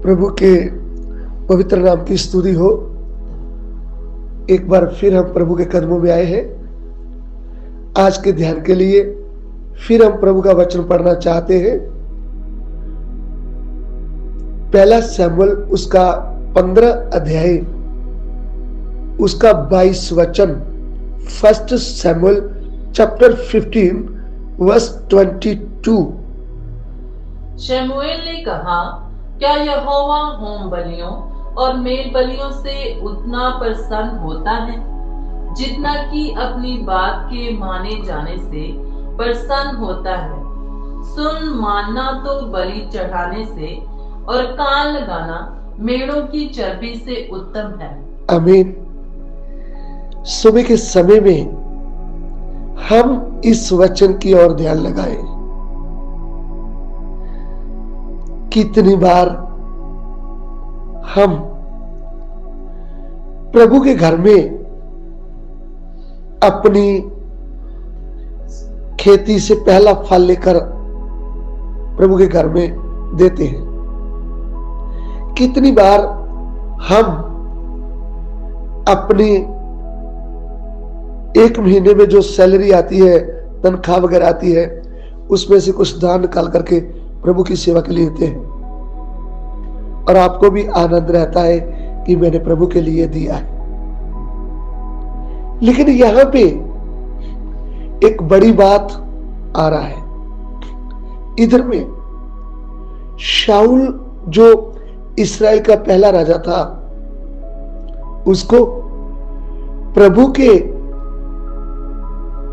प्रभु के पवित्र नाम की स्तुति हो। एक बार फिर हम प्रभु के कदमों में आए हैं। आज के ध्यान के लिए फिर हम प्रभु का वचन पढ़ना चाहते हैं। पहला शमूएल उसका 15 अध्याय उसका 22 वचन। फर्स्ट शमूएल चैप्टर 15 वर्स 22। शमूएल ने कहा, क्या यहोवा होम बलियों और मेल बलियों से उतना प्रसन्न होता है जितना कि अपनी बात के माने जाने से प्रसन्न होता है? सुन, मानना तो बलि चढ़ाने से और कान लगाना मेढ़ों की चर्बी से उत्तम है। आमीन। सुबह के समय में हम इस वचन की ओर ध्यान लगाएं। कितनी बार हम प्रभु के घर में अपनी खेती से पहला फल लेकर प्रभु के घर में देते हैं। कितनी बार हम अपनी एक महीने में जो सैलरी आती है, तनख्वाह वगैरह आती है, उसमें से कुछ दान निकाल करके प्रभु की सेवा के लिए देते हैं और आपको भी आनंद रहता है कि मैंने प्रभु के लिए दिया है। लेकिन यहां पे एक बड़ी बात आ रहा है। इधर में शाऊल जो इस्राएल का पहला राजा था, उसको प्रभु के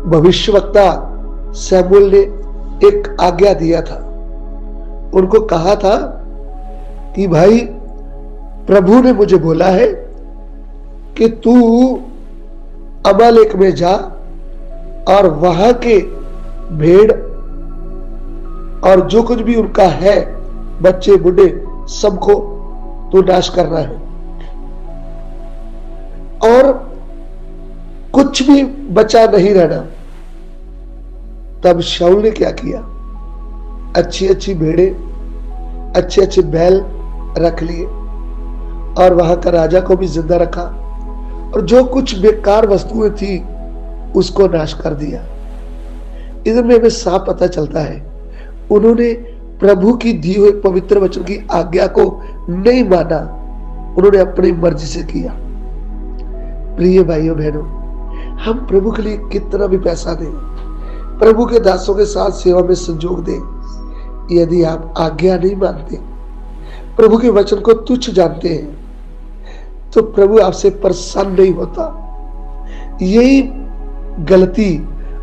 भविष्यवक्ता शमूएल ने एक आज्ञा दिया था। उनको कहा था कि भाई, प्रभु ने मुझे बोला है कि तू अमालेक में जा और वहां के भेड़ और जो कुछ भी उनका है, बच्चे बूढ़े, सबको तू नाश करना है और कुछ भी बचा नहीं रहना। तब शाऊल ने क्या किया? अच्छी अच्छी भेड़े, अच्छे अच्छे बैल रख लिए और वहां का राजा को भी जिंदा रखा और जो कुछ बेकार वस्तुएं थी उसको नाश कर दिया। इधर में हमें साफ पता चलता है, उन्होंने प्रभु की दी हुई पवित्र वचन की आज्ञा को नहीं माना, उन्होंने अपनी मर्जी से किया। प्रिय भाइयों बहनों, हम प्रभु के लिए कितना भी पैसा दें, प्रभु के दासों के साथ सेवा में संयोग दें, यदि आप आज्ञा नहीं मानते, प्रभु के वचन को तुच्छ जानते हैं, तो प्रभु आपसे प्रसन्न नहीं होता। यही गलती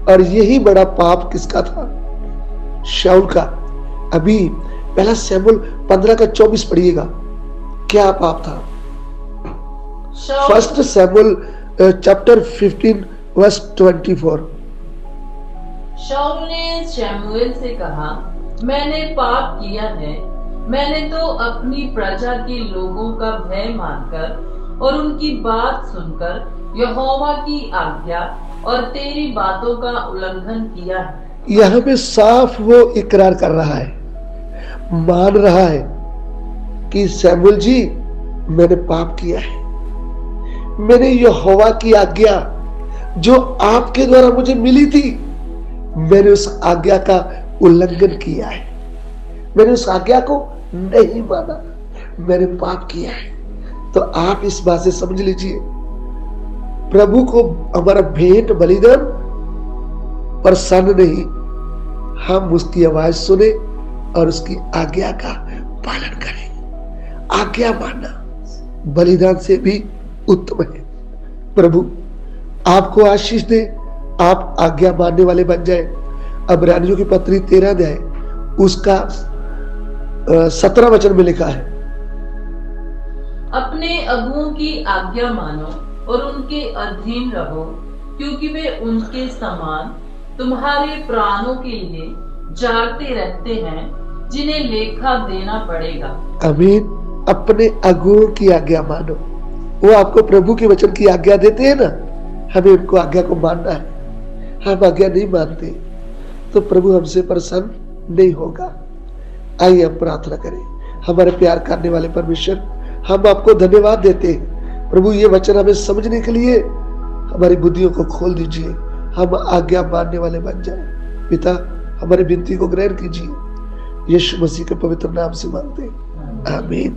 और यही बड़ा पाप किसका था? शाऊल का। अभी पहला शमूएल 15 का 24 पढ़िएगा, क्या पाप था? फर्स्ट शमूएल चैप्टर 15 वर्स 24। शाऊल ने शमूएल से कहा, मैंने पाप किया है। मैंने तो अपनी प्रजा के लोगों का भय मानकर और उनकी बात सुनकर यहोवा की आज्ञा और तेरी बातों का उल्लंघन किया है। यहाँ पे साफ वो इकरार कर रहा है, मान रहा है कि शमूएल जी, मैंने पाप किया है। मैंने यहोवा की आज्ञा जो आपके द्वारा मुझे मिली थी, मैंने उस आज्ञा का उल्लंघन किया है। मैंने उस आज्ञा को नहीं माना, मैंने पाप किया है। तो आप इस बात से समझ लीजिए, प्रभु को हमारा भेंट बलिदान प्रसन्न नहीं, हम उसकी आवाज सुने और उसकी आज्ञा का पालन करें। आज्ञा मानना बलिदान से भी उत्तम है। प्रभु आपको आशीष दे, आप आज्ञा मानने वाले बन जाए। इब्रानियों की पत्री 13 अध्याय उसका 17 वचन में लिखा है, अपने अगुओं की आज्ञा मानो और उनके अधीन रहो, क्योंकि वे उनके समान तुम्हारे प्राणों के लिए जागते रहते हैं, जिन्हें लेखा देना पड़ेगा। आमीन। अपने अगुओं की आज्ञा मानो। वो आपको प्रभु के वचन की आज्ञा देते हैं ना, हमें उनको आज्ञा को मानना है। हम आज्ञा नहीं मानते तो प्रभु हमसे प्रसन्न नहीं होगा। आइए हम प्रार्थना करें। हमारे प्यार करने वाले परमेश्वर, हम आपको धन्यवाद देते हैं प्रभु। ये वचन हमें समझने के लिए हमारी बुद्धियों को खोल दीजिए, हम आज्ञा मानने वाले बन जाए। पिता, हमारी विनती को ग्रहण कीजिए, यीशु मसीह के पवित्र नाम से मांगते हैं, आमीन।